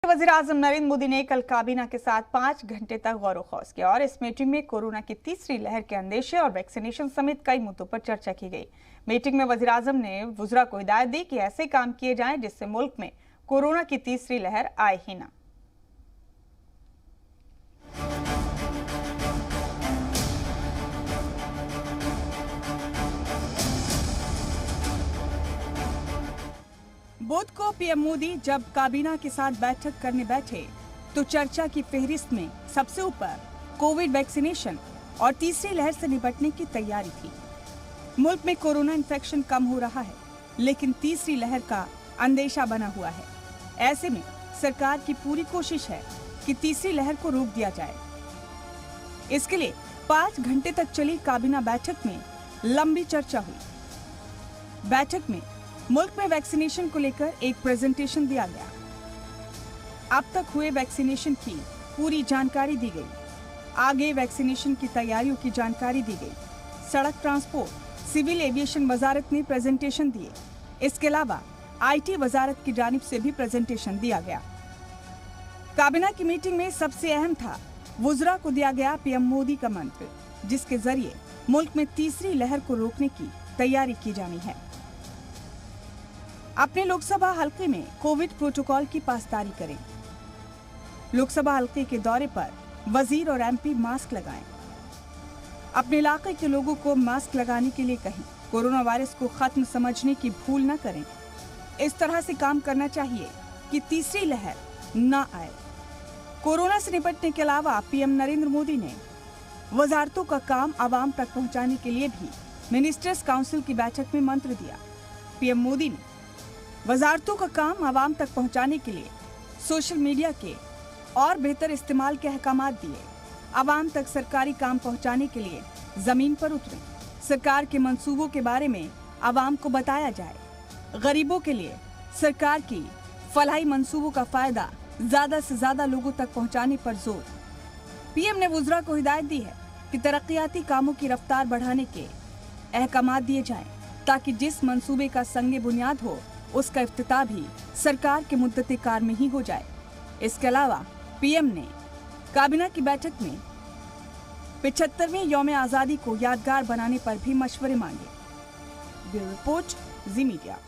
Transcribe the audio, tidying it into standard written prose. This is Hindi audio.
वज़ीर-ए-आज़म नरेंद्र मोदी ने कल काबीना के साथ 5 घंटे तक गौर-व-खौज किया और इस मीटिंग में कोरोना की तीसरी लहर के अंदेशे और वैक्सीनेशन समेत कई मुद्दों पर चर्चा की गई। मीटिंग में वज़ीर-ए-आज़म ने वुज़रा को हिदायत दी कि ऐसे काम किए जाएं जिससे मुल्क में कोरोना की तीसरी लहर आए ही ना। बुध को पीएम मोदी जब काबीना के साथ बैठक करने बैठे तो चर्चा की फेहरिस्त में सबसे ऊपर कोविड वैक्सीनेशन और तीसरी लहर से निपटने की तैयारी थी। मुल्क में कोरोना इन्फेक्शन कम हो रहा है, लेकिन तीसरी लहर का अंदेशा बना हुआ है। ऐसे में सरकार की पूरी कोशिश है कि तीसरी लहर को रोक दिया जाए। इसके लिए 5 घंटे तक चली काबीना बैठक में लंबी चर्चा हुई। बैठक में मुल्क में वैक्सीनेशन को लेकर एक प्रेजेंटेशन दिया गया। अब तक हुए वैक्सीनेशन की पूरी जानकारी दी गई। आगे वैक्सीनेशन की तैयारियों की जानकारी दी गई। सड़क ट्रांसपोर्ट, सिविल एविएशन वजारत ने प्रेजेंटेशन दिए। इसके अलावा आईटी वजारत की जानिब से भी प्रेजेंटेशन दिया गया। काबीना की मीटिंग में सबसे अहम था वुज़रा को दिया गया पीएम मोदी का मंत्र, जिसके जरिए मुल्क में तीसरी लहर को रोकने की तैयारी की जानी है। अपने लोकसभा हलके में कोविड प्रोटोकॉल की पासदारी करें। लोकसभा हलके के दौरे पर वजीर और एमपी मास्क लगाएं। अपने इलाके के लोगों को मास्क लगाने के लिए कहें। कोरोना वायरस को खत्म समझने की भूल न करें। इस तरह से काम करना चाहिए कि तीसरी लहर न आए। कोरोना से निपटने के अलावा पीएम नरेंद्र मोदी ने वजारतों का काम आवाम तक पहुंचाने के लिए भी मिनिस्टर्स काउंसिल की बैठक में मंत्र दिया। पीएम मोदी ने वजारतों का काम आवाम तक पहुंचाने के लिए सोशल मीडिया के और बेहतर इस्तेमाल के अहकाम दिए। आवाम तक सरकारी काम पहुंचाने के लिए जमीन पर उतरे। सरकार के मंसूबों के बारे में आवाम को बताया जाए। गरीबों के लिए सरकार की फलाही मंसूबों का फायदा ज्यादा से ज्यादा लोगों तक पहुंचाने पर जोर। पीएम ने वुज़रा को हिदायत दी है कि तरक्याती कामों की रफ्तार बढ़ाने के अहकाम दिए जाएं, ताकि जिस मंसूबे का संगे बुनियाद हो उसका इफ्तिताह भी सरकार के मुद्दते कार में ही हो जाए। इसके अलावा पीएम ने काबीना की बैठक में 75वें यौम आज़ादी को यादगार बनाने पर भी मशवरे मांगे। ब्यूरो रिपोर्ट, जी मीडिया।